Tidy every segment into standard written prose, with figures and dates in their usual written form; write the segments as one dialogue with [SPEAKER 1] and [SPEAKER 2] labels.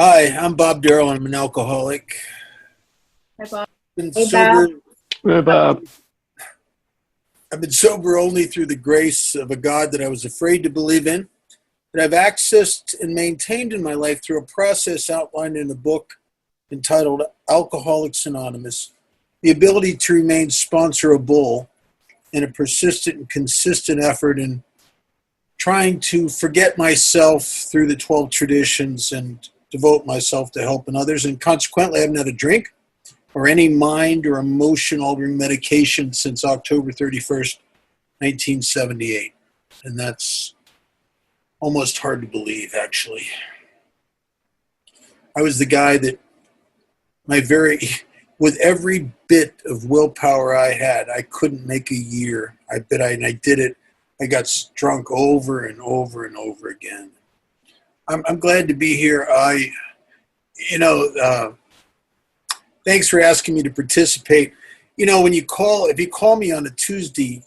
[SPEAKER 1] Hi, I'm Bob Darrell. I'm an alcoholic.
[SPEAKER 2] Hi, Bob.
[SPEAKER 1] Been
[SPEAKER 2] Hey, Bob.
[SPEAKER 1] sober.
[SPEAKER 3] Hey, Bob.
[SPEAKER 1] I've been sober only through the grace of a God that I was afraid to believe in, that I've accessed and maintained in my life through a process outlined in a book entitled Alcoholics Anonymous. The ability to remain sponsorable in a persistent and consistent effort in trying to forget myself through the 12 traditions and devote myself to helping others. And consequently, I haven't had a drink or any mind or emotion altering medication since October 31st, 1978. And that's almost hard to believe, actually. I was the guy that with every bit of willpower I had, I couldn't make a year. And I did it. I got drunk over and over and over again. I'm glad to be here. Thanks for asking me to participate. If you call me on a Tuesday,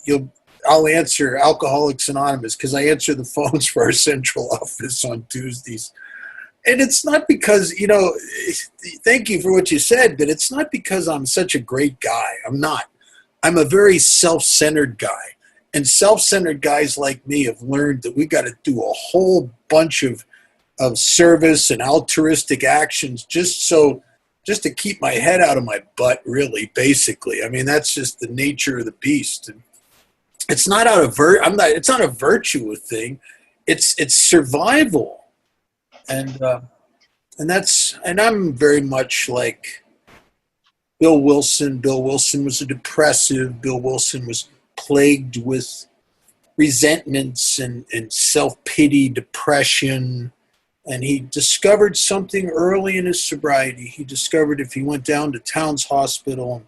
[SPEAKER 1] I'll answer Alcoholics Anonymous because I answer the phones for our central office on Tuesdays. And it's not because, thank you for what you said, but it's not because I'm such a great guy. I'm not. I'm a very self-centered guy. And self-centered guys like me have learned that we got to do a whole bunch of service and altruistic actions just to keep my head out of my butt, really, basically. I mean, that's just the nature of the beast. And it's not it's not a virtue thing. It's survival. And I'm very much like Bill Wilson. Bill Wilson was a depressive. Bill Wilson was plagued with resentments and self-pity, depression. And he discovered something early in his sobriety. He discovered if he went down to Towns Hospital and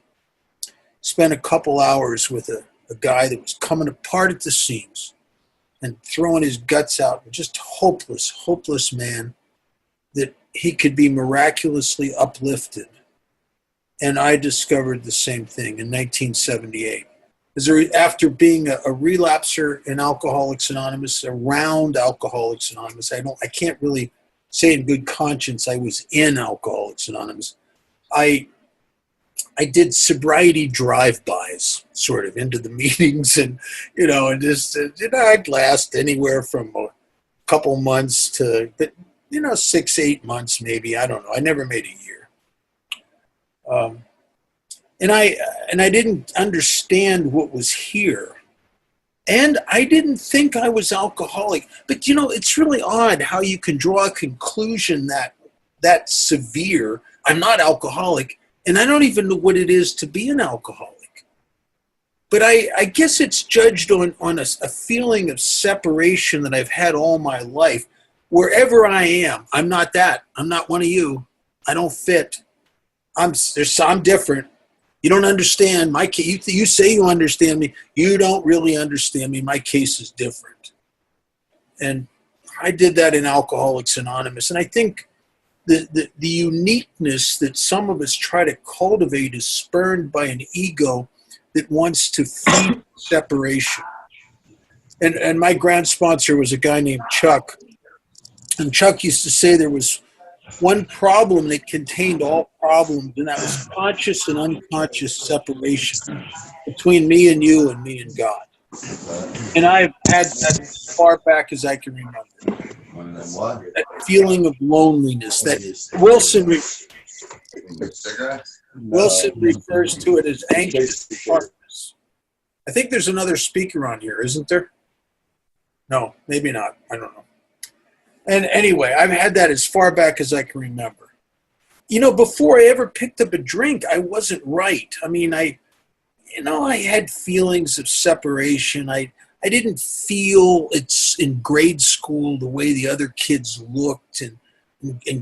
[SPEAKER 1] spent a couple hours with a guy that was coming apart at the seams and throwing his guts out, and just hopeless man, that he could be miraculously uplifted. And I discovered the same thing in 1978. After being a relapser in Alcoholics Anonymous, around Alcoholics Anonymous, I can't really say in good conscience I was in Alcoholics Anonymous. I did sobriety drive-bys, sort of, into the meetings, and I'd last anywhere from a couple months to 6-8 months maybe. I don't know. I never made a year. And I didn't understand what was here. And I didn't think I was alcoholic. But, it's really odd how you can draw a conclusion that severe. I'm not alcoholic, and I don't even know what it is to be an alcoholic. But I guess it's judged on a feeling of separation that I've had all my life. Wherever I am, I'm not that. I'm not one of you. I don't fit. I'm different. You don't understand my case. You say you understand me. You don't really understand me. My case is different. And I did that in Alcoholics Anonymous. And I think the uniqueness that some of us try to cultivate is spurned by an ego that wants to feed separation. And my grand sponsor was a guy named Chuck. And Chuck used to say there was one problem that contained all problems, and that was conscious and unconscious separation between me and you and me and God. And I've had that as far back as I can remember. That feeling of loneliness that Wilson refers to it as anxious darkness. I think there's another speaker on here, isn't there? No, maybe not. I don't know. And anyway, I've had that as far back as I can remember. Before I ever picked up a drink, I wasn't right. I mean, I had feelings of separation. I didn't feel it's in grade school the way the other kids looked, and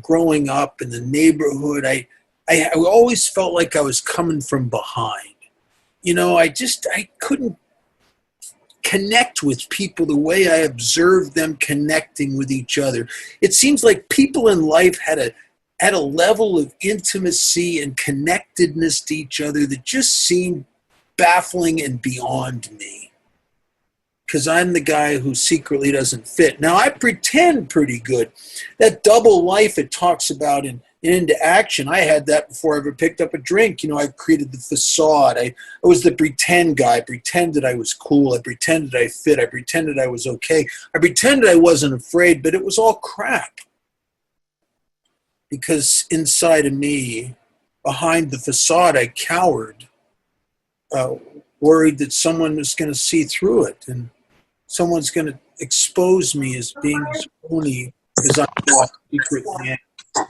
[SPEAKER 1] growing up in the neighborhood, I always felt like I was coming from behind. I couldn't connect with people the way I observed them connecting with each other. It seems like people in life had a level of intimacy and connectedness to each other that just seemed baffling and beyond me. because I'm the guy who secretly doesn't fit. Now, I pretend pretty good. That double life it talks about in Into Action, I had that before I ever picked up a drink. I created the facade. I was the pretend guy. I pretended I was cool. I pretended I fit. I pretended I was okay. I pretended I wasn't afraid, but it was all crap. Because inside of me, behind the facade, I cowered, worried that someone was going to see through it and someone's going to expose me as being as phony as I secretly am.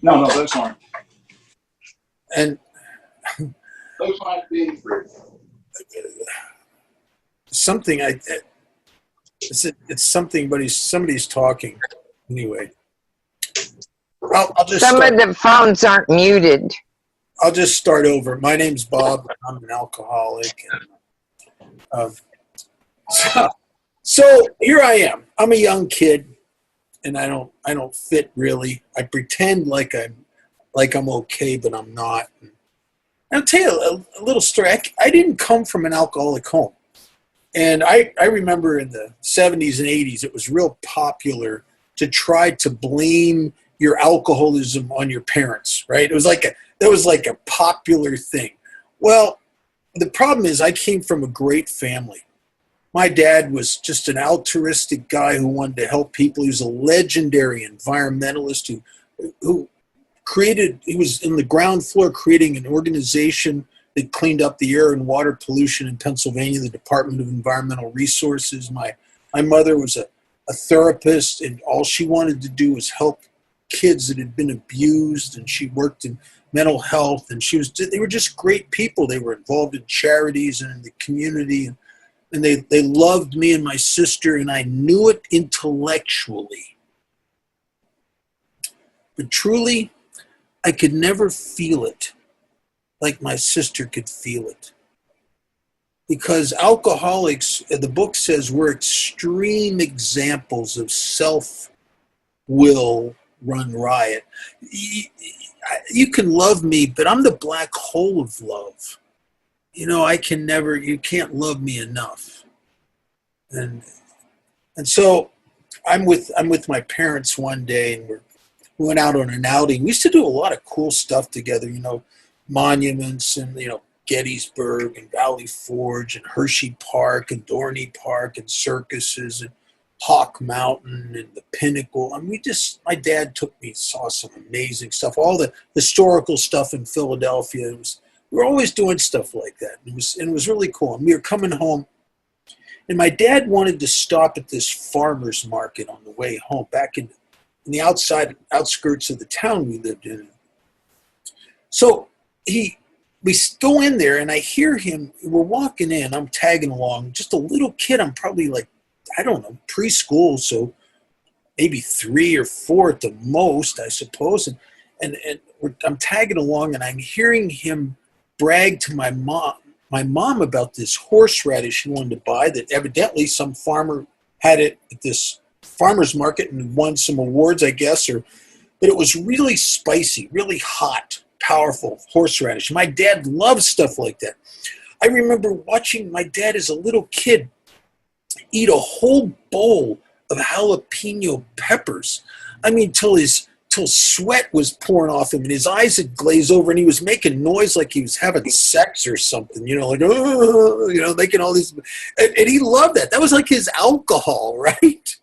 [SPEAKER 3] No, those aren't.
[SPEAKER 1] And
[SPEAKER 3] Those aren't being free.
[SPEAKER 1] something it's something, but somebody's talking anyway. I'll just
[SPEAKER 4] Some of the phones aren't muted.
[SPEAKER 1] I'll just start over. My name's Bob. I'm an alcoholic. So here I am. I'm a young kid, and I don't fit really. I pretend like I'm okay, but I'm not. And I'll tell you a little story. I didn't come from an alcoholic home, and I remember in the 70s and 80s it was real popular to try to blame your alcoholism on your parents. Right? It was like a popular thing. Well, the problem is I came from a great family. My dad was just an altruistic guy who wanted to help people. He was a legendary environmentalist who he was in the ground floor creating an organization that cleaned up the air and water pollution in Pennsylvania, the Department of Environmental Resources. My mother was a therapist, and all she wanted to do was help kids that had been abused, and she worked in mental health, and they were just great people. They were involved in charities and in the community, and they loved me and my sister, and I knew it intellectually. But truly, I could never feel it like my sister could feel it. Because alcoholics, the book says, we're extreme examples of self-will run riot. You can love me, but I'm the black hole of love. You can't love me enough. And so I'm with my parents one day, and we went out on an outing. We used to do a lot of cool stuff together, monuments and, Gettysburg and Valley Forge and Hershey Park and Dorney Park and circuses and Hawk Mountain and the Pinnacle. My dad took me, saw some amazing stuff, all the historical stuff in Philadelphia. We were always doing stuff like that. It was really cool. And we were coming home, and my dad wanted to stop at this farmer's market on the way home, back in the outskirts of the town we lived in. So we go in there, and I hear him. We're walking in. I'm tagging along. Just a little kid. I'm probably like, I don't know, preschool, so maybe 3 or 4 at the most, I suppose. And I'm tagging along, and I'm hearing him brag to my mom about this horseradish he wanted to buy that evidently some farmer had it at this farmer's market and won some awards, I guess. But it was really spicy, really hot, powerful horseradish. My dad loved stuff like that. I remember watching my dad as a little kid eat a whole bowl of jalapeno peppers. I mean, till sweat was pouring off him, and his eyes had glazed over, and he was making noise like he was having sex or something, like, oh, making all these. And he loved that. That was like his alcohol, right?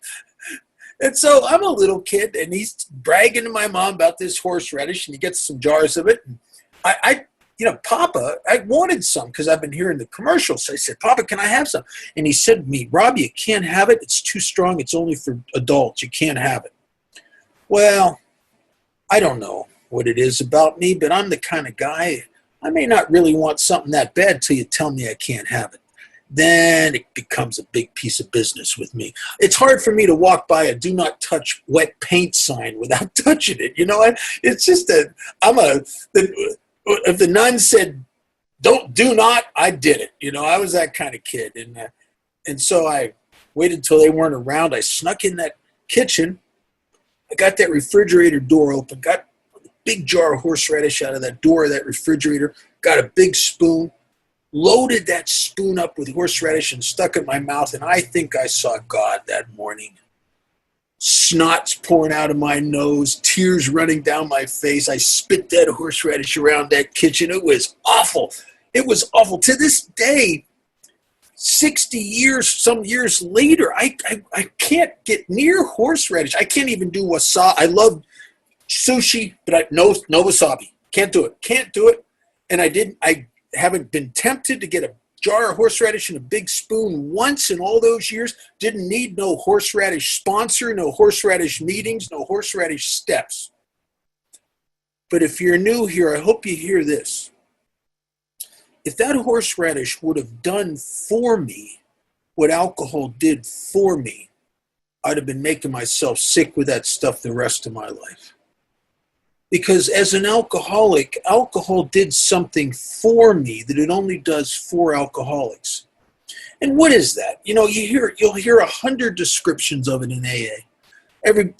[SPEAKER 1] And so I'm a little kid, and he's bragging to my mom about this horseradish, and he gets some jars of it. And Papa, I wanted some because I've been hearing the commercials. So I said, Papa, can I have some? And he said to me, Rob, you can't have it. It's too strong. It's only for adults. You can't have it. Well, I don't know what it is about me, but I'm the kind of guy, I may not really want something that bad till you tell me I can't have it. Then it becomes a big piece of business with me. It's hard for me to walk by a do not touch wet paint sign without touching it. It's just that if the nun said, do not, I did it. I was that kind of kid. And so I waited till they weren't around. I snuck in that kitchen. I got that refrigerator door open, got a big jar of horseradish out of that door of that refrigerator, got a big spoon, loaded that spoon up with horseradish and stuck it in my mouth, and I think I saw God that morning. Snot's pouring out of my nose, tears running down my face. I spit that horseradish around that kitchen. It was awful. It was awful. To this day, 60 years, some years later, I can't get near horseradish. I can't even do wasabi. I love sushi, but no wasabi. Can't do it. Can't do it. And I haven't been tempted to get a jar of horseradish in a big spoon once in all those years. Didn't need no horseradish sponsor, no horseradish meetings, no horseradish steps. But if you're new here, I hope you hear this. If that horseradish would have done for me what alcohol did for me, I'd have been making myself sick with that stuff the rest of my life. Because as an alcoholic, alcohol did something for me that it only does for alcoholics. And what is that? You know, you'll hear 100 descriptions of it in AA.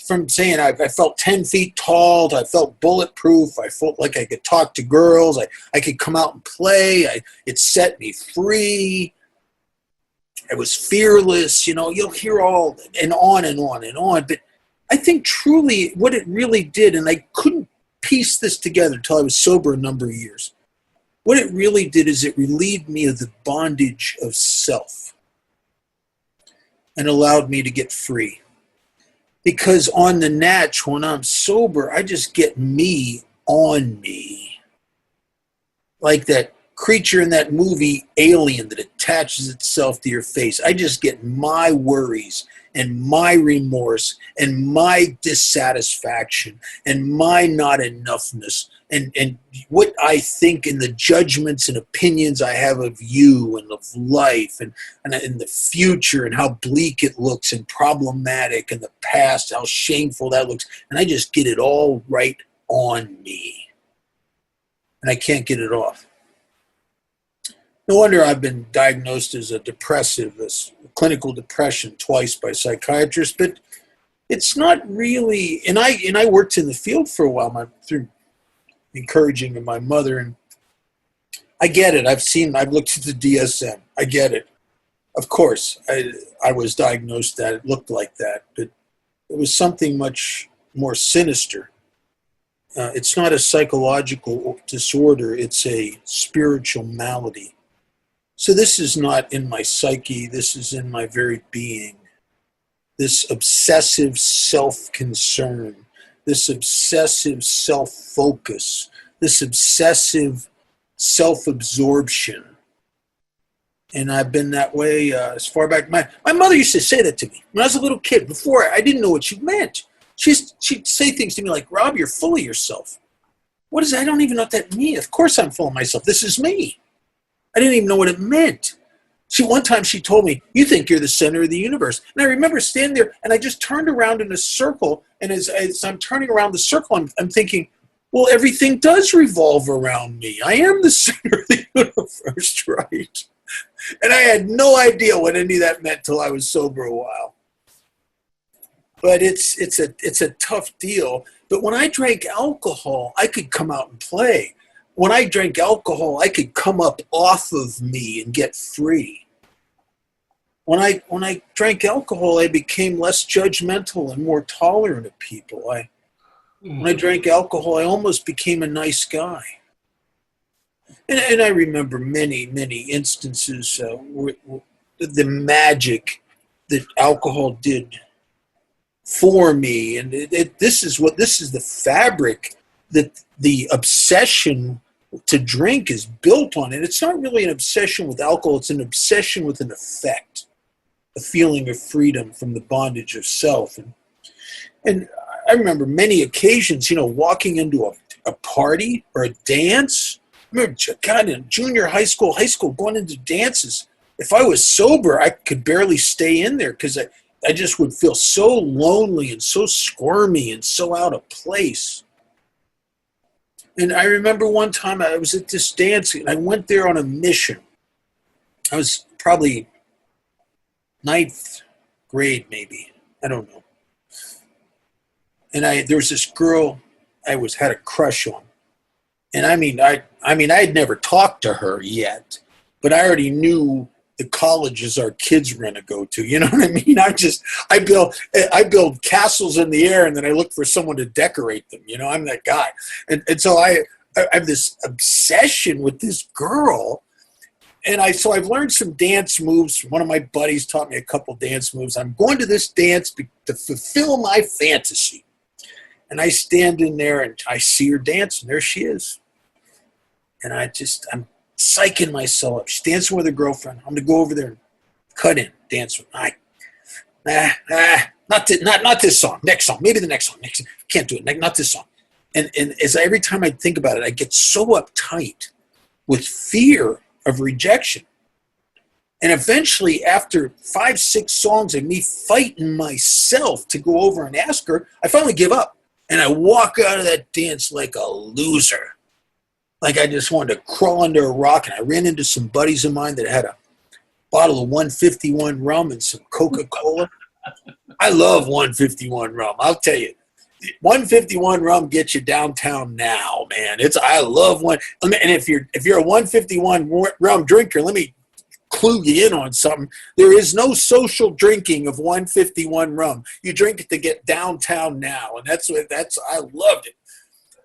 [SPEAKER 1] From saying I felt 10 feet tall, I felt bulletproof, I felt like I could talk to girls, I could come out and play, it set me free, I was fearless, you know, you'll hear all and on and on and on. But I think truly what it really did, and I couldn't piece this together until I was sober a number of years. What it really did is it relieved me of the bondage of self and allowed me to get free. Because on the natch, when I'm sober, I just get me on me. Like that creature in that movie Alien that attaches itself to your face. I just get my worries and my remorse and my dissatisfaction and my not enoughness and what I think and the judgments and opinions I have of you and of life and the future and how bleak it looks and problematic and the past, how shameful that looks. And I just get it all right on me. And I can't get it off. No wonder I've been diagnosed as a depressive, as clinical depression twice by psychiatrists, but it's not really, and I worked in the field for a while through encouraging of my mother, and I get it. I've looked at the DSM. I get it. Of course, I was diagnosed that it looked like that, but it was something much more sinister. It's not a psychological disorder. It's a spiritual malady. So this is not in my psyche. This is in my very being. This obsessive self-concern, this obsessive self-focus, this obsessive self-absorption. And I've been that way as far back. My mother used to say that to me when I was a little kid. Before, I didn't know what she meant. She'd say things to me like, Rob, you're full of yourself. What is that? I don't even know what that means. Of course I'm full of myself. This is me. I didn't even know what it meant. One time she told me, you think you're the center of the universe. And I remember standing there, and I just turned around in a circle, and as I'm turning around the circle, I'm thinking, well, everything does revolve around me. I am the center of the universe, right? And I had no idea what any of that meant till I was sober a while. But it's a tough deal. But when I drank alcohol, I could come out and play. When I drank alcohol, I could come up off of me and get free. When I drank alcohol, I became less judgmental and more tolerant of people. When I drank alcohol, I almost became a nice guy. And I remember many, many instances where the magic that alcohol did for me. And this is the fabric that the obsession to drink is built on. And it's not really an obsession with alcohol. It's an obsession with an effect, a feeling of freedom from the bondage of self. And I remember many occasions, walking into a party or a dance. I remember, God, in junior high school, going into dances. If I was sober, I could barely stay in there because I just would feel so lonely and so squirmy and so out of place. And I remember one time I was at this dance, and I went there on a mission. I was probably 9th grade, maybe. I don't know. And there was this girl I had a crush on. And I had never talked to her yet. but I already knew the colleges our kids were going to go to. You know what I mean? I build castles in the air, and then I look for someone to decorate them. You know, I'm that guy. And so I have this obsession with this girl. And so I've learned some dance moves. One of my buddies taught me a couple dance moves. I'm going to this dance to fulfill my fantasy. And I stand in there and I see her dance, and there she is. And I'm psyching myself up. She's dancing with her girlfriend. I'm going to go over there and cut in, dance with her. Not this song. Next song. Maybe the next song. Can't do it. Not this song. And every time I think about it, I get so uptight with fear of rejection. And eventually, after 5-6 songs of me fighting myself to go over and ask her, I finally give up. And I walk out of that dance like a loser. Like I just wanted to crawl under a rock. And I ran into some buddies of mine that had a bottle of 151 rum and some Coca-Cola. I love 151 rum. I'll tell you. 151 rum gets you downtown now, man. I love one. And if you're a 151 rum drinker, let me clue you in on something. There is no social drinking of 151 rum. You drink it to get downtown now, and I loved it.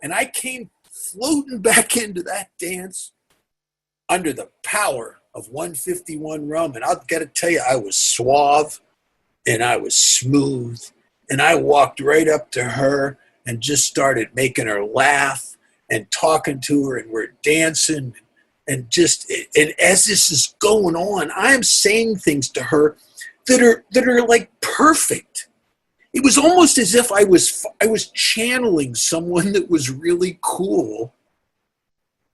[SPEAKER 1] And I came floating back into that dance under the power of 151 rum, and I've got to tell you, I was suave and I was smooth. And I walked right up to her and just started making her laugh and talking to her, and we're dancing. And as this is going on, I'm saying things to her that are like perfect. It was almost as if I was channeling someone that was really cool.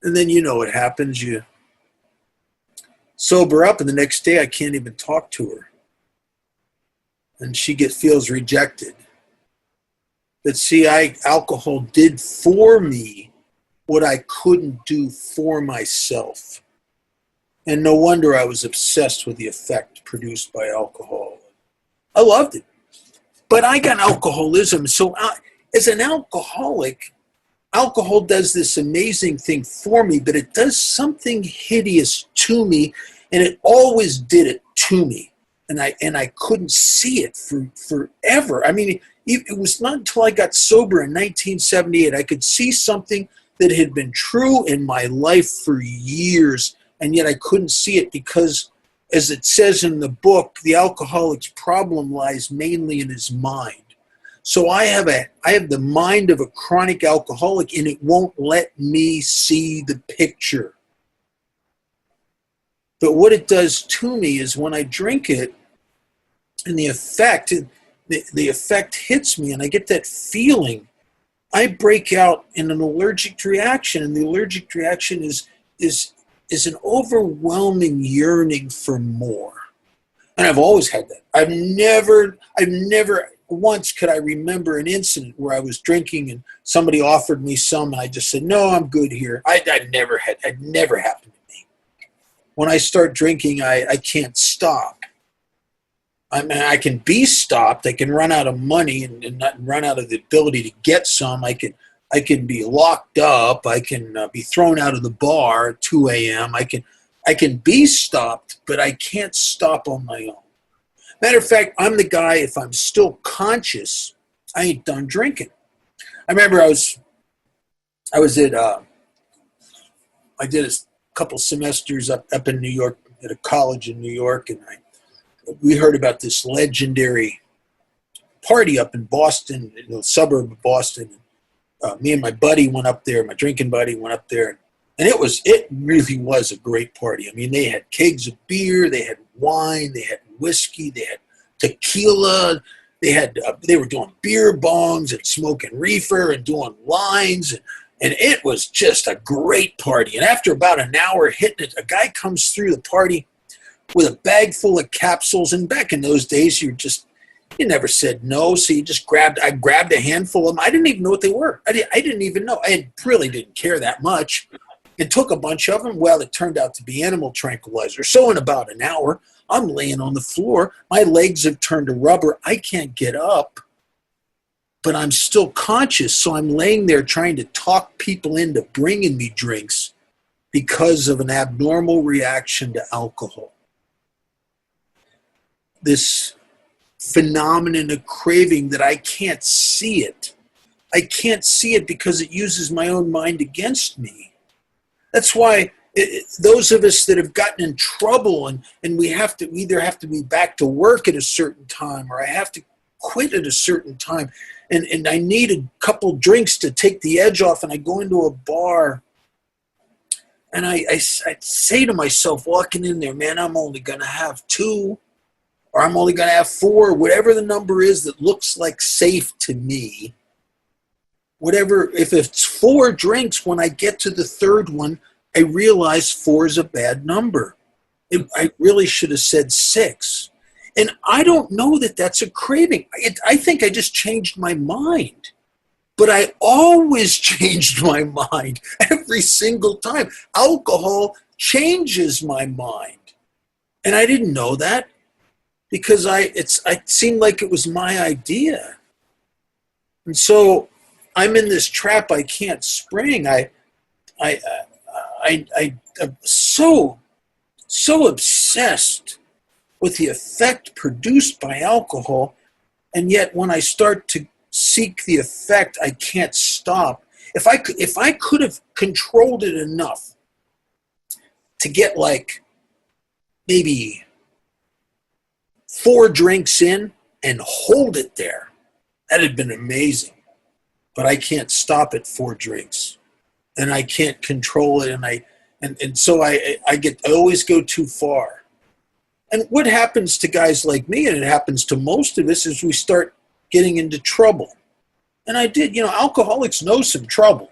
[SPEAKER 1] And then you know what happens. You sober up, and the next day I can't even talk to her. And she feels rejected. But see, alcohol did for me what I couldn't do for myself. And no wonder I was obsessed with the effect produced by alcohol. I loved it. But I got alcoholism. So as an alcoholic, alcohol does this amazing thing for me, but it does something hideous to me, and it always did it to me. And I couldn't see it for forever. I mean, it was not until I got sober in 1978 I could see something that had been true in my life for years, and yet I couldn't see it because, as it says in the book, the alcoholic's problem lies mainly in his mind. So I have the mind of a chronic alcoholic, and it won't let me see the picture. But what it does to me is when I drink it, and the effect hits me, and I get that feeling, I break out in an allergic reaction, and the allergic reaction is an overwhelming yearning for more. And I've always had that. I've never once could I remember an incident where I was drinking and somebody offered me some, and I just said, no, I'm good here. It never happened to me. When I start drinking, I can't stop. I mean, I can be stopped. I can run out of money and not run out of the ability to get some. I can be locked up. I can be thrown out of the bar at 2 a.m. I can be stopped, but I can't stop on my own. Matter of fact, I'm the guy, if I'm still conscious, I ain't done drinking. I remember I did a couple semesters up in New York at a college in New York, and we heard about this legendary party up in Boston, in the suburb of Boston. Me and my buddy went up there, my drinking buddy went up there, and it really was a great party. I mean, they had kegs of beer, they had wine, they had whiskey, they had tequila, they were doing beer bongs and smoking reefer and doing lines, and it was just a great party. And after about an hour hitting it, a guy comes through the party with a bag full of capsules. And back in those days, you never said no. So I grabbed a handful of them. I didn't even know what they were. I didn't even know. I really didn't care that much, and took a bunch of them. Well, it turned out to be animal tranquilizer. So in about an hour, I'm laying on the floor. My legs have turned to rubber. I can't get up, but I'm still conscious. So I'm laying there trying to talk people into bringing me drinks. because of an abnormal reaction to alcohol. This phenomenon of craving that I can't see it. I can't see it because it uses my own mind against me. That's why those of us that have gotten in trouble and we either have to be back to work at a certain time, or I have to quit at a certain time, and I need a couple drinks to take the edge off, and I go into a bar, and I say to myself walking in there, man, I'm only going to have 2, or I'm only going to have 4, whatever the number is that looks like safe to me. Whatever, if it's 4 drinks, when I get to the 3rd one, I realize 4 is a bad number. I really should have said 6. And I don't know that that's a craving. I think I just changed my mind. But I always changed my mind every single time. Alcohol changes my mind. And I didn't know that because it seemed like it was my idea. And so I'm in this trap I can't spring. I'm so obsessed with the effect produced by alcohol, and yet when I start to seek the effect, I can't stop. If I could have controlled it enough to get like maybe 4 drinks in and hold it there, that'd have been amazing. But I can't stop at 4 drinks, and I can't control it, and so I always go too far. And what happens to guys like me, and it happens to most of us, is we start getting into trouble. And I did, alcoholics know some trouble.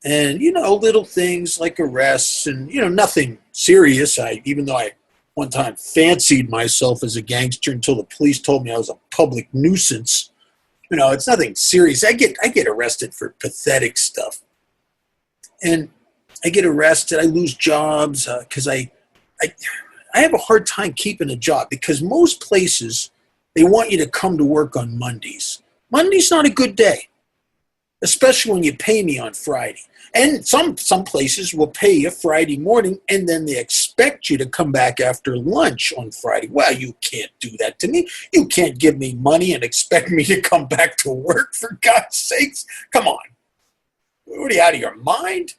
[SPEAKER 1] And, little things like arrests and, nothing serious. Even though I one time fancied myself as a gangster until the police told me I was a public nuisance. It's nothing serious. I get arrested for pathetic stuff. And I get arrested. I lose jobs because I have a hard time keeping a job because most places, they want you to come to work on Mondays. Monday's not a good day, especially when you pay me on Friday. And some places will pay you Friday morning, and then they expect you to come back after lunch on Friday. Well, you can't do that to me. You can't give me money and expect me to come back to work, for God's sakes. Come on. What are you, out of your mind?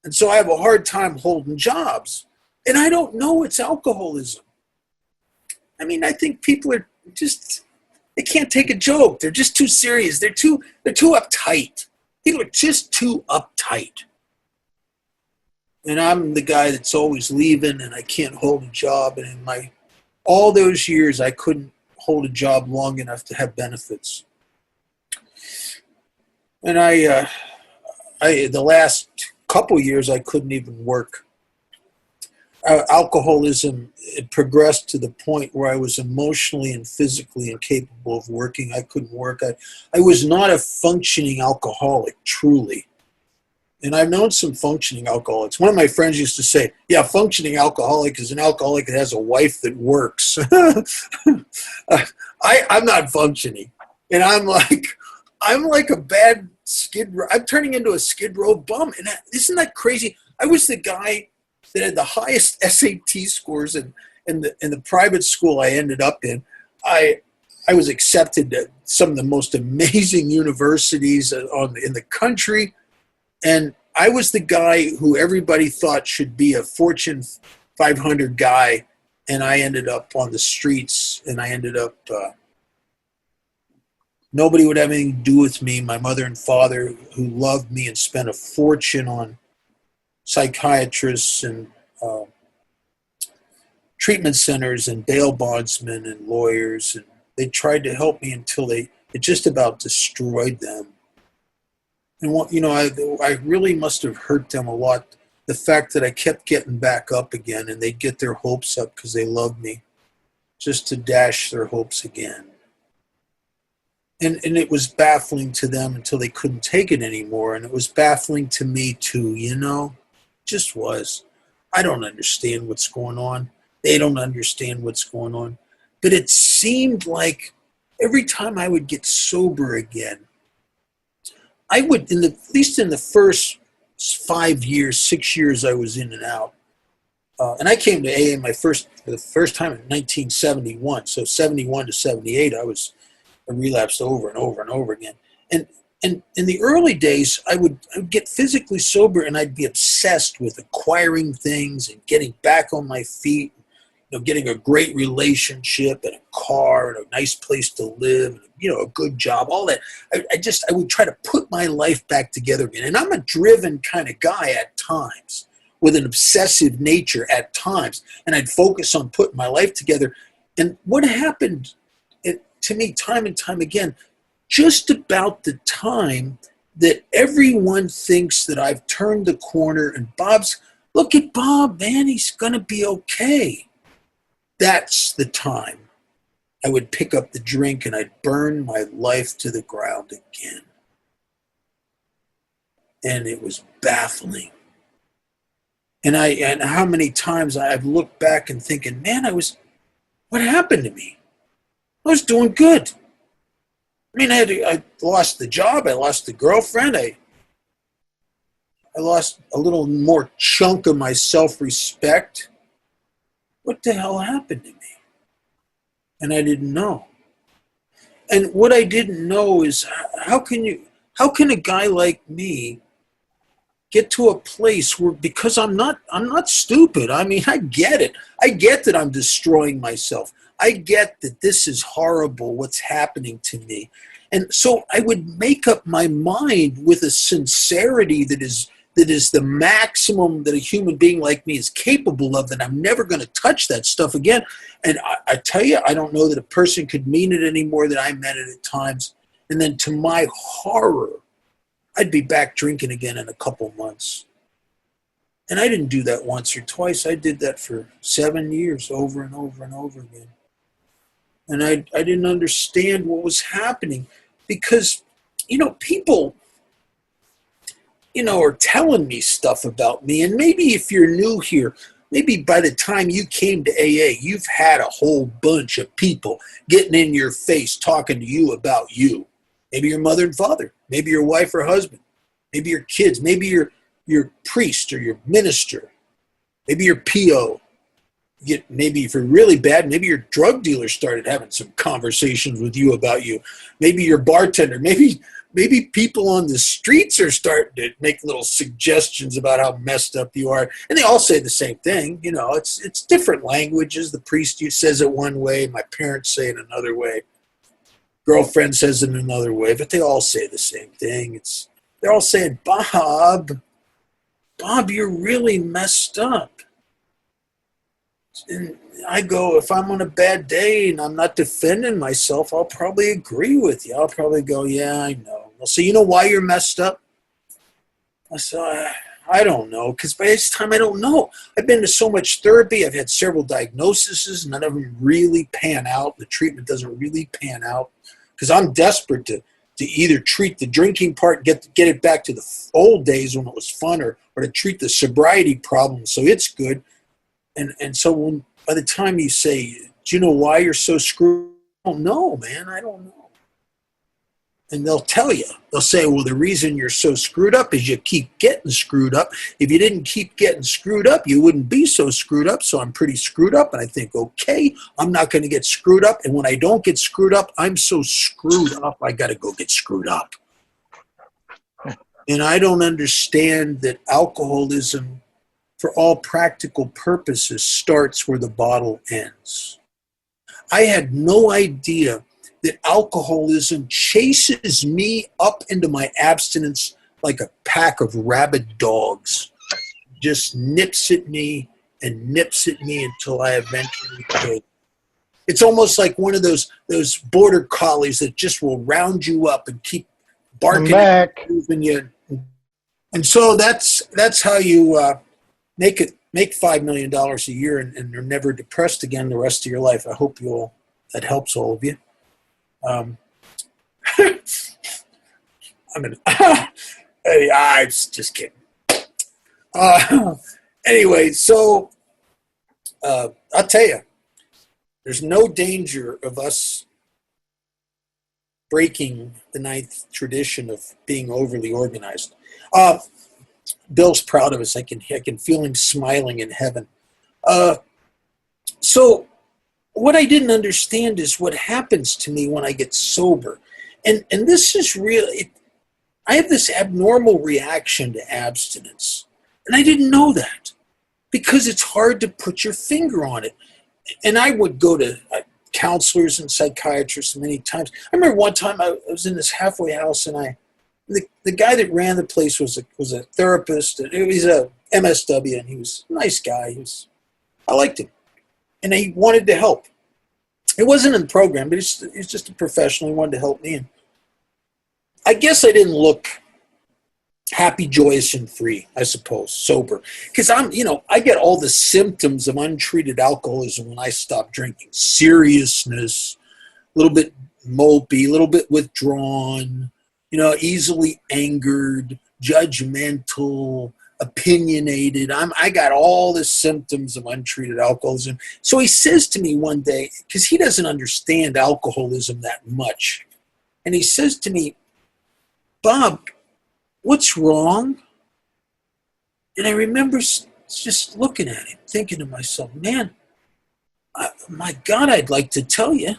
[SPEAKER 1] And so I have a hard time holding jobs. And I don't know it's alcoholism. I mean, I think people are just, they can't take a joke. They're just too serious. They're too uptight. People are just too uptight. And I'm the guy that's always leaving, and I can't hold a job. And in all those years, I couldn't hold a job long enough to have benefits. And the last couple years, I couldn't even work. Alcoholism, it progressed to the point where I was emotionally and physically incapable of working. I couldn't work. I was not a functioning alcoholic, truly. And I've known some functioning alcoholics. One of my friends used to say, yeah, functioning alcoholic is an alcoholic that has a wife that works. I'm not functioning. And I'm like a bad Skid Row. I'm turning into a Skid Row bum. And isn't that crazy? I was the guy that had the highest SAT scores in the private school I ended up in. I was accepted to some of the most amazing universities in the country. And I was the guy who everybody thought should be a Fortune 500 guy. And I ended up on the streets, and I ended up, nobody would have anything to do with me. My mother and father, who loved me and spent a fortune on psychiatrists and treatment centers and bail bondsmen and lawyers, and they tried to help me until it just about destroyed them. And I really must have hurt them a lot. The fact that I kept getting back up again, and they'd get their hopes up because they loved me, just to dash their hopes again. And it was baffling to them until they couldn't take it anymore. And it was baffling to me too, just was. I don't understand what's going on. They don't understand what's going on. But it seemed like every time I would get sober again, I would, at least in the first 5 years, 6 years I was in and out. And I came to AA for the first time in 1971. So 71 to 78, I relapsed over and over and over again. And in the early days, I would get physically sober and I'd be obsessed with acquiring things and getting back on my feet, getting a great relationship and a car and a nice place to live, and, a good job, all that. I would try to put my life back together again. And I'm a driven kind of guy at times, with an obsessive nature at times. And I'd focus on putting my life together. And what happened to me time and time again, just about the time that everyone thinks that I've turned the corner and look at Bob, man, he's going to be okay. That's the time I would pick up the drink and I'd burn my life to the ground again. And it was baffling. And how many times I've looked back and thinking, man, what happened to me? I was doing good. I mean, I lost the job. I lost the girlfriend. I lost a little more chunk of my self-respect. What the hell happened to me? And I didn't know. And what I didn't know is how can a guy like me get to a place where, because I'm not stupid. I mean, I get it. I get that I'm destroying myself. I get that this is horrible, what's happening to me. And so I would make up my mind with a sincerity that is the maximum that a human being like me is capable of, that I'm never going to touch that stuff again. And I tell you, I don't know that a person could mean it any more than I meant it at times. And then to my horror, I'd be back drinking again in a couple months. And I didn't do that once or twice. I did that for 7 years, over and over and over again. And I didn't understand what was happening because, people, are telling me stuff about me. And maybe if you're new here, maybe by the time you came to AA, you've had a whole bunch of people getting in your face, talking to you about you. Maybe your mother and father, maybe your wife or husband, maybe your kids, maybe your priest or your minister, maybe your PO. Maybe if you're really bad, maybe your drug dealer started having some conversations with you about you. Maybe your bartender, maybe people on the streets are starting to make little suggestions about how messed up you are. And they all say the same thing. It's different languages. The priest says it one way. My parents say it another way. Girlfriend says it another way. But they all say the same thing. They're all saying, Bob, you're really messed up. And I go, if I'm on a bad day and I'm not defending myself, I'll probably agree with you. I'll probably go, yeah, I know. Well, so you know why you're messed up? I said, I don't know, because by this time I don't know. I've been to so much therapy. I've had several diagnoses. None of them really pan out. The treatment doesn't really pan out because I'm desperate to either treat the drinking part, get it back to the old days when it was fun, or to treat the sobriety problem so it's good. And so by the time you say, do you know why you're so screwed? I don't know, man. I don't know. And they'll tell you. They'll say, well, the reason you're so screwed up is you keep getting screwed up. If you didn't keep getting screwed up, you wouldn't be so screwed up. So I'm pretty screwed up. And I think, okay, I'm not going to get screwed up. And when I don't get screwed up, I'm so screwed up, I got to go get screwed up. And I don't understand that alcoholism, for all practical purposes, starts where the bottle ends. I had no idea that alcoholism chases me up into my abstinence like a pack of rabid dogs. Just nips at me and nips at me until I eventually quit. It's almost like one of those border collies that just will round you up and keep barking at you, moving you. And so that's how you make $5 million a year and you're never depressed again the rest of your life. I hope that helps all of you. I'm just kidding. Anyway, so I'll tell you, there's no danger of us breaking the ninth tradition of being overly organized. Bill's proud of us. I can feel him smiling in heaven. So what I didn't understand is what happens to me when I get sober. And this is really, I have this abnormal reaction to abstinence. And I didn't know that because it's hard to put your finger on it. And I would go to counselors and psychiatrists many times. I remember one time I was in this halfway house, and the guy that ran the place was a therapist. And he's a MSW, and he was a nice guy. I liked him, and he wanted to help. It wasn't in the program, but he's just a professional. He wanted to help me, and I guess I didn't look happy, joyous, and free, I suppose, sober. Because I get all the symptoms of untreated alcoholism when I stop drinking. Seriousness, a little bit mopey, a little bit withdrawn, easily angered, judgmental, opinionated. I got all the symptoms of untreated alcoholism. So he says to me one day, because he doesn't understand alcoholism that much, and he says to me, "Bob, what's wrong?" And I remember just looking at him, thinking to myself, man, my God, I'd like to tell you.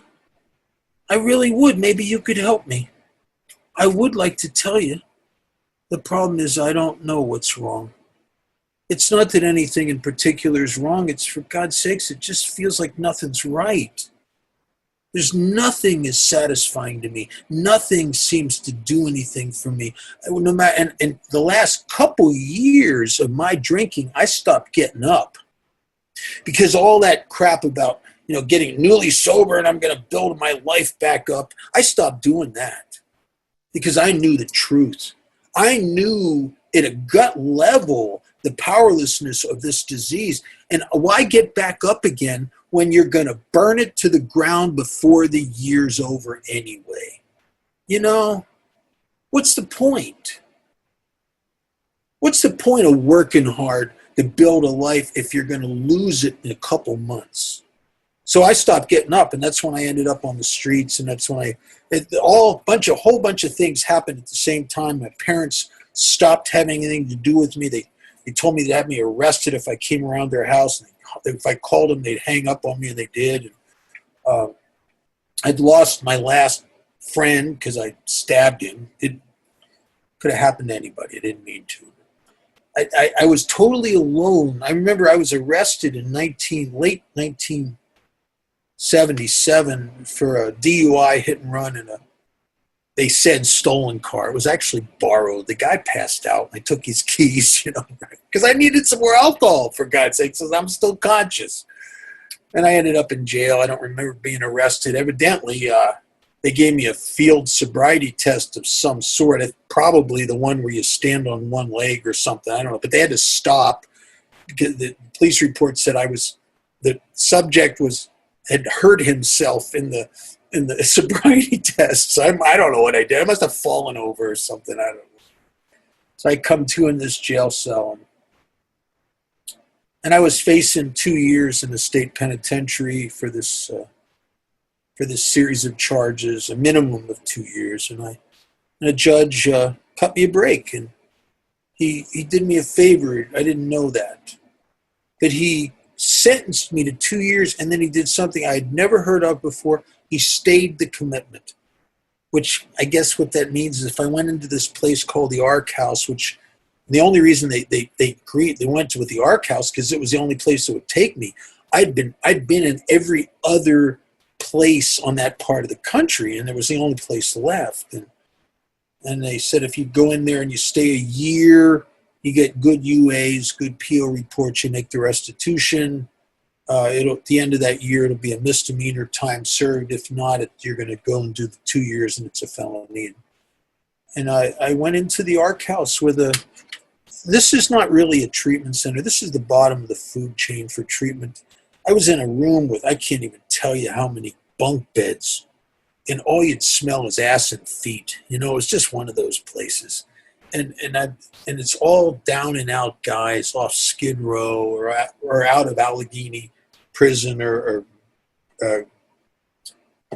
[SPEAKER 1] I really would. Maybe you could help me. I would like to tell you. The problem is I don't know what's wrong. It's not that anything in particular is wrong. It's, for God's sakes, it just feels like nothing's right. There's nothing is satisfying to me. Nothing seems to do anything for me. No matter, and the last couple years of my drinking, I stopped getting up because all that crap about getting newly sober and I'm going to build my life back up. I stopped doing that because I knew the truth. I knew at a gut level the powerlessness of this disease. And why get back up again when you're going to burn it to the ground before the year's over anyway? What's the point? What's the point of working hard to build a life if you're going to lose it in a couple months? So I stopped getting up, and that's when I ended up on the streets, and that's when a whole bunch of things happened at the same time. My parents stopped having anything to do with me. They told me to have me arrested if I came around their house. If I called them, they'd hang up on me, and they did. I'd lost my last friend because I stabbed him. It could have happened to anybody. I didn't mean to. I was totally alone. I remember I was arrested in late 1977 for a DUI hit and run in they said stolen car. It was actually borrowed. The guy passed out. I took his keys, because I needed some more alcohol, for God's sake, so I'm still conscious. And I ended up in jail. I don't remember being arrested. Evidently, they gave me a field sobriety test of some sort. Probably the one where you stand on one leg or something. I don't know. But they had to stop because the police report said the subject had hurt himself in the sobriety tests. I don't know what I did. I must have fallen over or something. I don't know. So I come to in this jail cell, and I was facing 2 years in the state penitentiary for this series of charges, a minimum of 2 years. And a judge cut me a break, and he did me a favor. I didn't know that he sentenced me to 2 years, and then he did something I had never heard of before. He stayed the commitment, which I guess what that means is if I went into this place called the Ark House, which the only reason they went with the Ark House because it was the only place that would take me. I'd been in every other place on that part of the country, and there was the only place left. And they said if you go in there and you stay a year, you get good UAs, good PO reports, you make the restitution. At the end of that year, it'll be a misdemeanor time served. If not, you're going to go and do the 2 years, and it's a felony. And I went into the Ark House this is not really a treatment center. This is the bottom of the food chain for treatment. I was in a room with, I can't even tell you how many bunk beds, and all you'd smell is ass and feet. It's just one of those places. And it's all down and out guys off Skid Row or out of Allegheny Prison or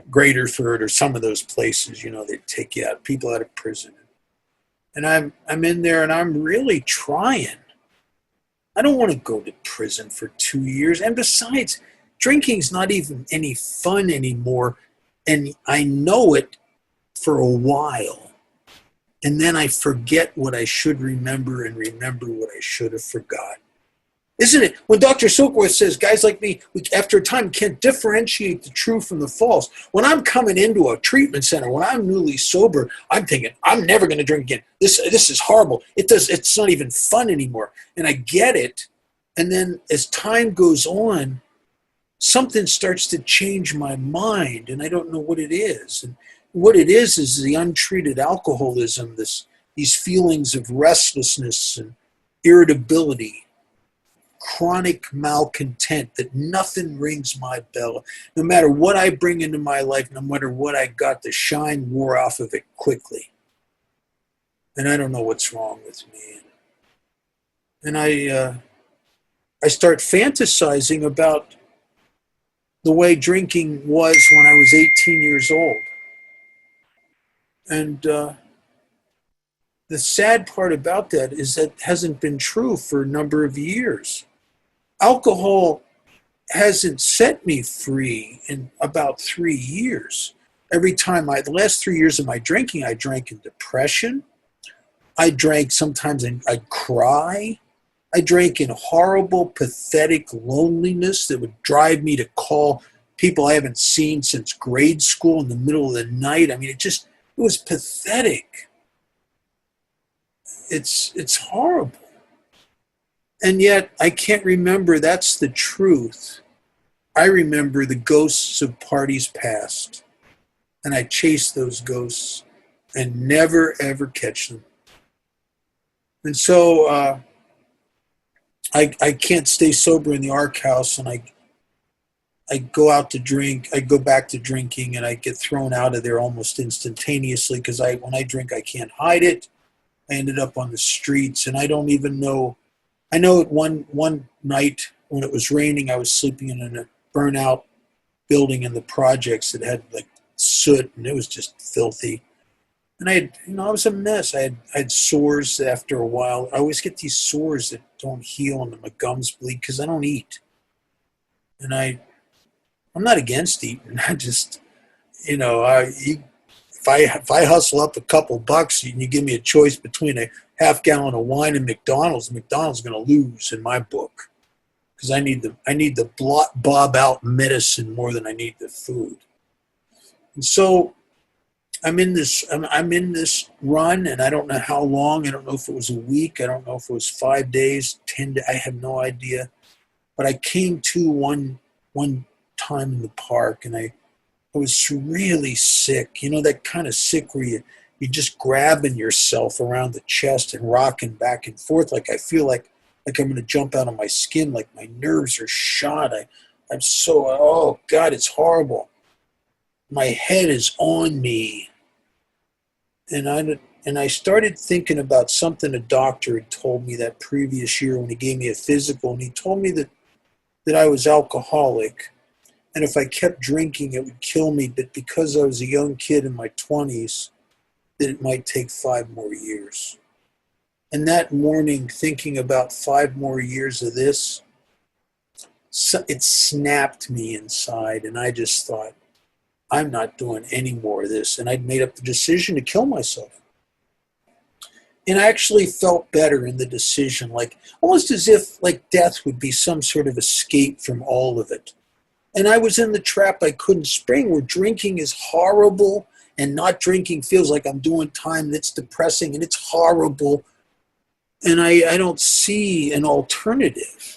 [SPEAKER 1] Graterford or some of those places. They'd take you out, people out of prison. And I'm in there and I'm really trying. I don't want to go to prison for 2 years. And besides, drinking's not even any fun anymore. And I know it for a while. And then I forget what I should remember and remember what I should have forgot. Isn't it? When Dr. Silkworth says guys like me, after a time, can't differentiate the true from the false. When I'm coming into a treatment center, when I'm newly sober, I'm thinking, I'm never going to drink again. This is horrible. It's not even fun anymore. And I get it. And then as time goes on, something starts to change my mind, and I don't know what it is. And what it is the untreated alcoholism, these feelings of restlessness and irritability, chronic malcontent, that nothing rings my bell. No matter what I bring into my life, no matter what I got, the shine wore off of it quickly. And I don't know what's wrong with me. And I start fantasizing about the way drinking was when I was 18 years old. And the sad part about that is that it hasn't been true for a number of years. Alcohol hasn't set me free in about 3 years. Every time the last 3 years of my drinking, I drank in depression. I drank sometimes and I'd cry. I drank in horrible, pathetic loneliness that would drive me to call people I haven't seen since grade school in the middle of the night. I mean, it was pathetic. It's horrible. And yet I can't remember that's the truth. I remember the ghosts of parties past, and I chase those ghosts and never, ever catch them. And so I can't stay sober in the ARC house, and I go out to drink. I go back to drinking, and I get thrown out of there almost instantaneously because when I drink, I can't hide it. I ended up on the streets, and I don't even know. I know at one night when it was raining, I was sleeping in a burnout building in the projects that had like soot, and it was just filthy. And I was a mess. I had sores after a while. I always get these sores that don't heal and my gums bleed because I don't eat. And I'm not against eating. I just, if I hustle up a couple bucks and you give me a choice between a half gallon of wine and McDonald's is going to lose in my book because I need the bob out medicine more than I need the food. And so I'm in this run, and I don't know how long. I don't know if it was a week. I don't know if it was 5 days, 10 days. I have no idea. But I came to one time in the park, and I was really sick. That kind of sick where you're just grabbing yourself around the chest and rocking back and forth. Like I feel like I'm going to jump out of my skin, like my nerves are shot. I'm so, oh God, it's horrible. My head is on me. And I started thinking about something a doctor had told me that previous year when he gave me a physical, and he told me that I was alcoholic, and if I kept drinking it would kill me, but because I was a young kid in my 20s, that it might take 5 more years. And that morning, thinking about 5 more years of this, it snapped me inside, and I just thought, I'm not doing any more of this. And I'd made up the decision to kill myself. And I actually felt better in the decision, like almost as if like death would be some sort of escape from all of it. And I was in the trap I couldn't spring, where drinking is horrible and not drinking feels like I'm doing time that's depressing and it's horrible. And I don't see an alternative.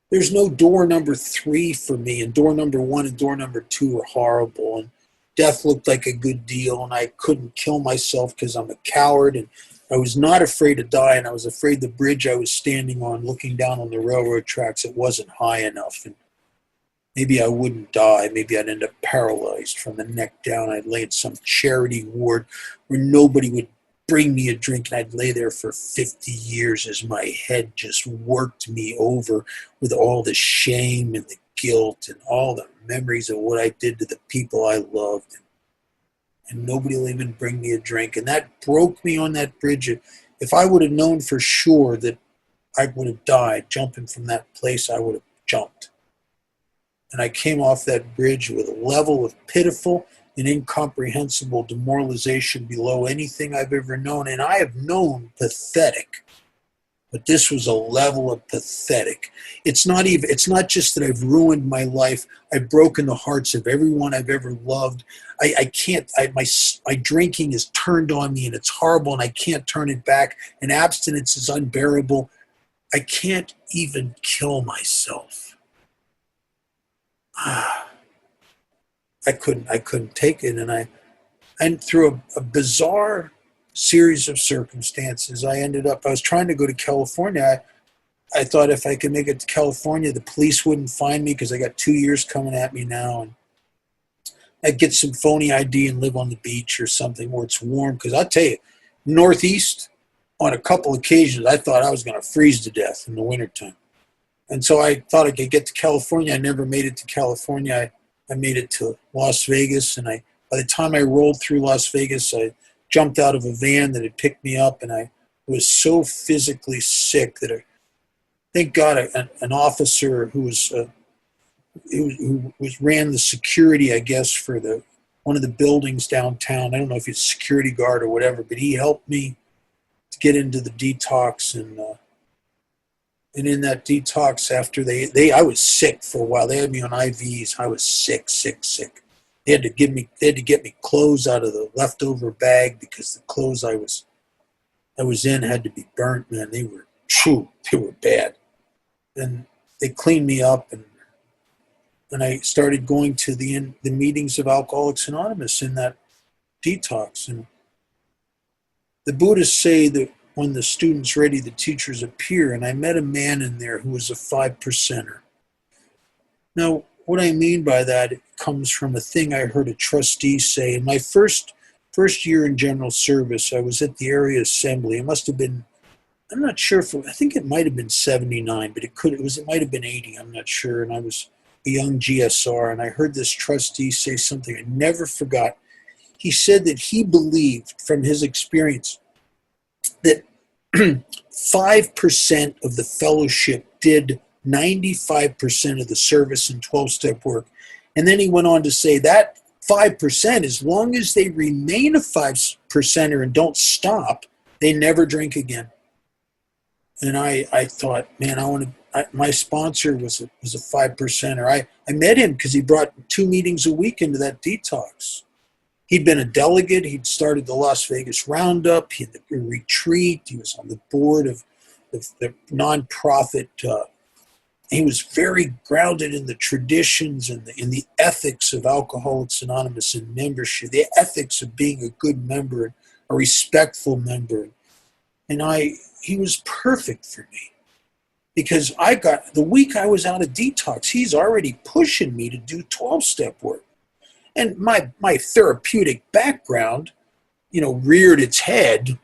[SPEAKER 1] There's no door number 3 for me, and door number 1 and door number 2 are horrible, and death looked like a good deal, and I couldn't kill myself because I'm a coward, and I was not afraid to die, and I was afraid the bridge I was standing on, looking down on the railroad tracks, it wasn't high enough, and maybe I wouldn't die. Maybe I'd end up paralyzed from the neck down. I'd lay in some charity ward where nobody would bring me a drink, and I'd lay there for 50 years as my head just worked me over with all the shame and the guilt and all the memories of what I did to the people I loved. and nobody will even bring me a drink. And that broke me on that bridge. If I would have known for sure that I would have died jumping from that place, I would have jumped. And I came off that bridge with a level of pitiful and incomprehensible demoralization below anything I've ever known. And I have known pathetic, but this was a level of pathetic. It's not just that I've ruined my life. I've broken the hearts of everyone I've ever loved. My drinking is turned on me and it's horrible and I can't turn it back. And abstinence is unbearable. I can't even kill myself. I couldn't take it. And through a bizarre series of circumstances, I was trying to go to California. I thought if I could make it to California, the police wouldn't find me because I got 2 years coming at me now. And I'd get some phony ID and live on the beach or something where it's warm. Because I'll tell you, Northeast, on a couple occasions, I thought I was going to freeze to death in the wintertime. And so I thought I could get to California. I never made it to California. I made it to Las Vegas. And by the time I rolled through Las Vegas, I jumped out of a van that had picked me up. And I was so physically sick that thank God an officer who ran the security, I guess, for one of the buildings downtown. I don't know if he's a security guard or whatever, but he helped me to get into the detox. And in that detox, after I was sick for a while. They had me on IVs. I was sick. They had to get me clothes out of the leftover bag because the clothes I was in had to be burnt. Man, they were bad. And they cleaned me up, and I started going to the meetings of Alcoholics Anonymous in that detox. And the Buddhists say that when the student's ready, the teachers appear. And I met a man in there who was a 5%er. Now, what I mean by that comes from a thing I heard a trustee say. In my first year in general service, I was at the area assembly. It must have been, I'm not sure I think it might have been 79, but it might have been 80, I'm not sure. And I was a young GSR, and I heard this trustee say something I never forgot. He said that he believed from his experience that 5% of the fellowship did 95% of the service and 12-step work. And then he went on to say that 5%, as long as they remain a 5%er and don't stop, they never drink again. And I thought, man, my sponsor was a 5%er. I met him because he brought 2 meetings a week into that detox. He'd been a delegate. He'd started the Las Vegas Roundup. He had the retreat. He was on the board of the nonprofit. He was very grounded in the traditions and in the ethics of Alcoholics Anonymous and membership, the ethics of being a good member, a respectful member. And he was perfect for me because the week I was out of detox, he's already pushing me to do 12-step work. And my therapeutic background, reared its head.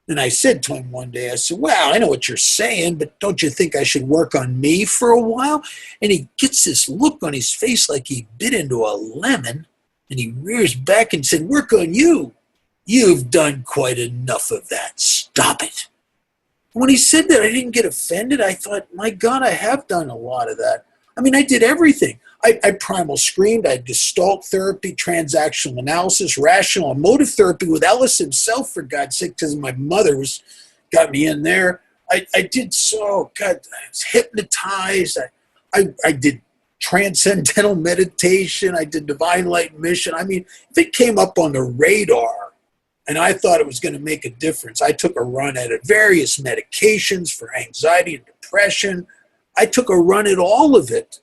[SPEAKER 1] And I said to him one day, I said, well, I know what you're saying, but don't you think I should work on me for a while? And he gets this look on his face like he bit into a lemon. And he rears back and said, work on you. You've done quite enough of that. Stop it. When he said that, I didn't get offended. I thought, my God, I have done a lot of that. I mean, I did everything. I primal screened, I had gestalt therapy, transactional analysis, rational emotive therapy with Ellis himself, for God's sake, because my mother got me in there. I did I was hypnotized. I did transcendental meditation. I did divine light mission. I mean, if it came up on the radar and I thought it was going to make a difference, I took a run at it. Various medications for anxiety and depression. I took a run at all of it.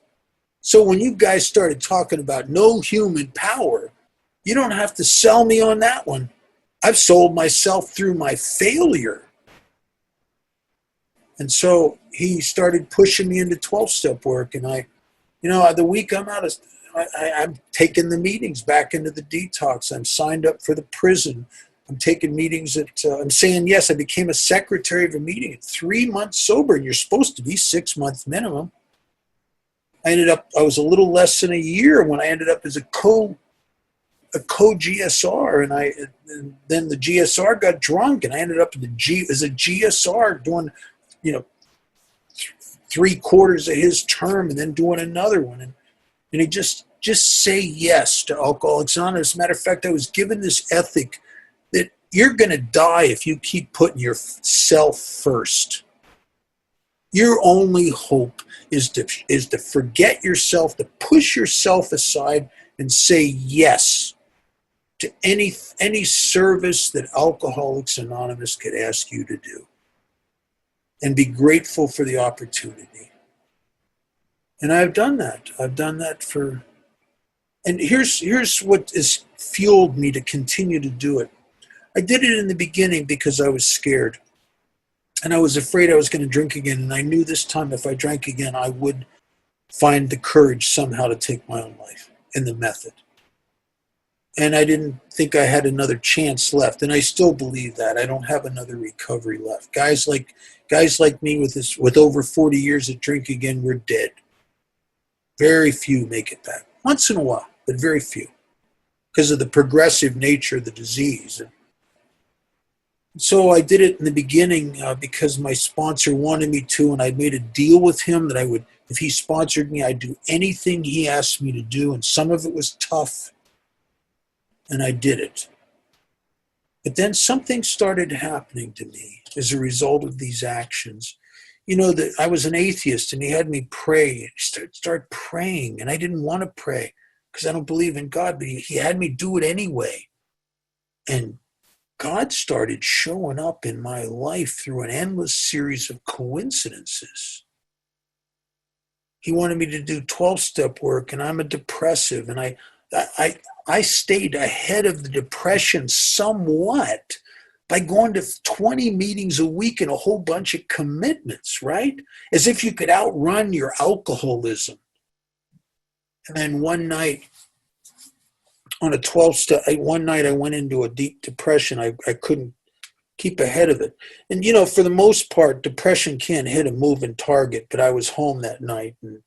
[SPEAKER 1] So when you guys started talking about no human power, you don't have to sell me on that one. I've sold myself through my failure. And so he started pushing me into 12-step work. And the week I'm out, I'm taking the meetings back into the detox. I'm signed up for the prison. I'm taking meetings I'm saying yes. I became a secretary of a meeting at 3 months sober, and you're supposed to be 6 months minimum. I was a little less than a year when I ended up as a a co-GSR, and then the GSR got drunk, and I ended up as a GSR doing, you know, 3/4 of his term, and then doing another one, and he just say yes to Alcoholics Anonymous. As a matter of fact, I was given this ethic that you're going to die if you keep putting yourself first. Your only hope is to forget yourself, to push yourself aside, and say yes to any service that Alcoholics Anonymous could ask you to do, and be grateful for the opportunity. And I've done that. I've done that for, and here's what has fueled me to continue to do it. I did it in the beginning because I was scared. And I was afraid I was going to drink again. And I knew this time if I drank again, I would find the courage somehow to take my own life in the method. And I didn't think I had another chance left. And I still believe that. I don't have another recovery left. Guys like me with over 40 years of drink again, we're dead. Very few make it back. Once in a while, but very few. Because of the progressive nature of the disease. So I did it in the beginning because my sponsor wanted me to, and I made a deal with him that I would, if he sponsored me, I'd do anything he asked me to do, and some of it was tough, and I did it. But then something started happening to me as a result of these actions. You know, that I was an atheist, and he had me pray, start praying, and I didn't want to pray because I don't believe in God, but he had me do it anyway. And God started showing up in my life through an endless series of coincidences. He wanted me to do 12-step work, and I'm a depressive, and I stayed ahead of the depression somewhat by going to 20 meetings a week and a whole bunch of commitments, right? As if you could outrun your alcoholism. And then one night, on a 12-step, one night I went into a deep depression. I couldn't keep ahead of it. And, you know, for the most part, depression can't hit a moving target, but I was home that night. And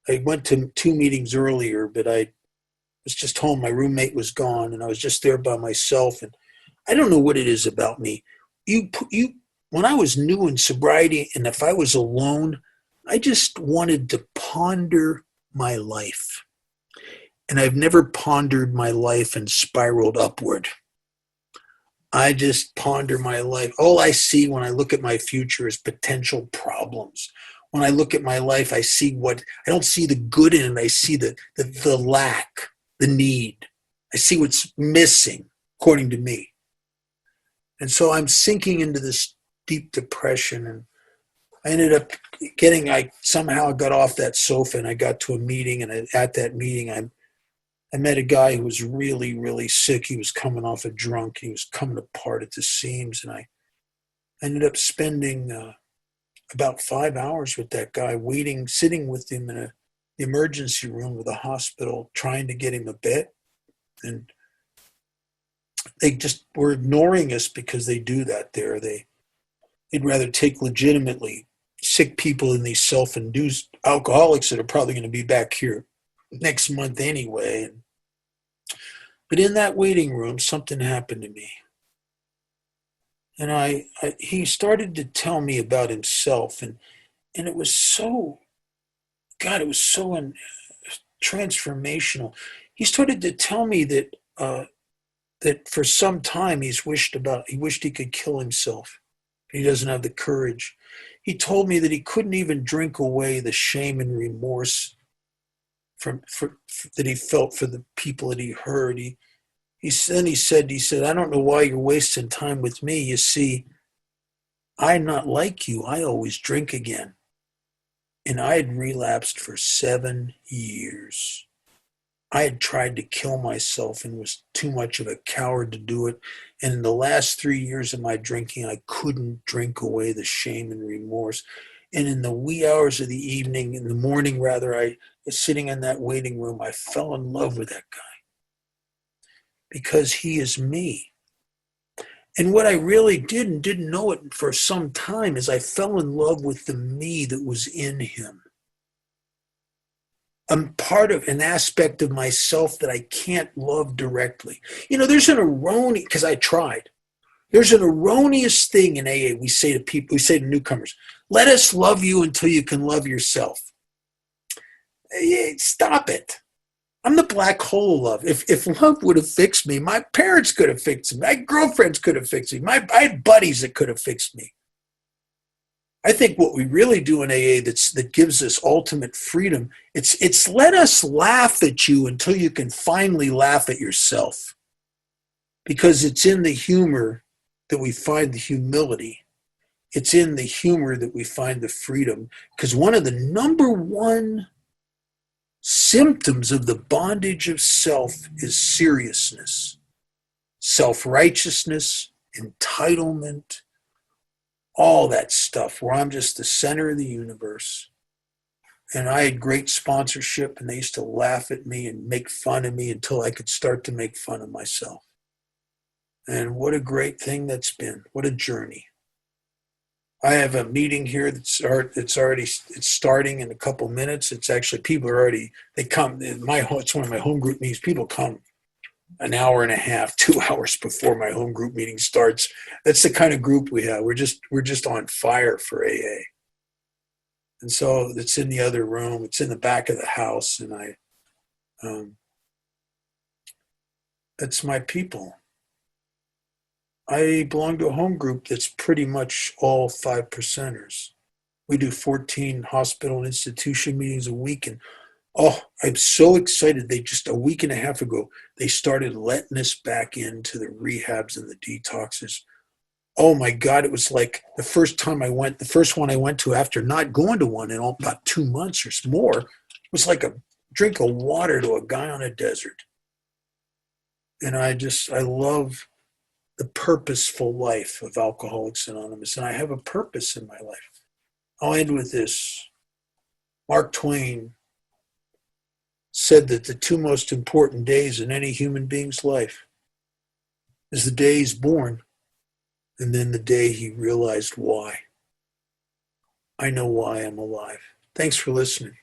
[SPEAKER 1] I went to 2 meetings earlier, but I was just home. My roommate was gone, and I was just there by myself. And I don't know what it is about me. When I was new in sobriety, and if I was alone, I just wanted to ponder my life. And I've never pondered my life and spiraled upward. I just ponder my life. All I see when I look at my future is potential problems. When I look at my life, I don't see the good in it. I see the lack, the need. I see what's missing, according to me. And so I'm sinking into this deep depression, and I ended up I somehow got off that sofa, and I got to a meeting, and at that meeting, I met a guy who was really, really sick. He was coming off a drunk. He was coming apart at the seams. And I ended up spending about 5 hours with that guy, sitting with him in the emergency room of the hospital, trying to get him a bed. And they just were ignoring us because they do that there. They'd rather take legitimately sick people in these self-induced alcoholics that are probably going to be back here next month anyway. But in that waiting room, something happened to me. And he started to tell me about himself. And it was so, God, it was so transformational. He started to tell me that that for some time he wished he could kill himself. He doesn't have the courage. He told me that he couldn't even drink away the shame and remorse that he felt for the people that he hurt. He said, I don't know why you're wasting time with me. You see, I'm not like you. I always drink again. And I had relapsed for 7 years. I had tried to kill myself and was too much of a coward to do it. And in the last 3 years of my drinking, I couldn't drink away the shame and remorse. And in the wee hours of the evening, in the morning rather, I was sitting in that waiting room. I fell in love with that guy because he is me. And what I really did and didn't know it for some time is I fell in love with the me that was in him. I'm part of an aspect of myself that I can't love directly. There's an erroneous, because I tried. There's an erroneous thing in AA. We say to people, we say to newcomers, let us love you until you can love yourself. Stop it. I'm the black hole of love. If love would have fixed me, my parents could have fixed me. My girlfriends could have fixed me. I had buddies that could have fixed me. I think what we really do in AA that gives us ultimate freedom, it's let us laugh at you until you can finally laugh at yourself. Because it's in the humor that we find the humility. It's in the humor that we find the freedom. Because one of the number one symptoms of the bondage of self is seriousness, self-righteousness, entitlement, all that stuff where I'm just the center of the universe. And I had great sponsorship and they used to laugh at me and make fun of me until I could start to make fun of myself. And what a great thing that's been. What a journey. I have a meeting here it's starting in a couple minutes. It's actually, people are already, they come, it's one of my home group meetings. People come an hour and a half, 2 hours before my home group meeting starts. That's the kind of group we have. We're just on fire for AA. And so it's in the other room. It's in the back of the house. And that's my people. I belong to a home group that's pretty much all 5%ers. We do 14 hospital and institution meetings a week. And I'm so excited. They just a week and a half ago, they started letting us back into the rehabs and the detoxes. Oh my God, it was like the first one I went to after not going to one in about 2 months or more, it was like a drink of water to a guy on a desert. And I love the purposeful life of Alcoholics Anonymous. And I have a purpose in my life. I'll end with this. Mark Twain said that the 2 most important days in any human being's life is the day he's born and then the day he realized why. I know why I'm alive. Thanks for listening.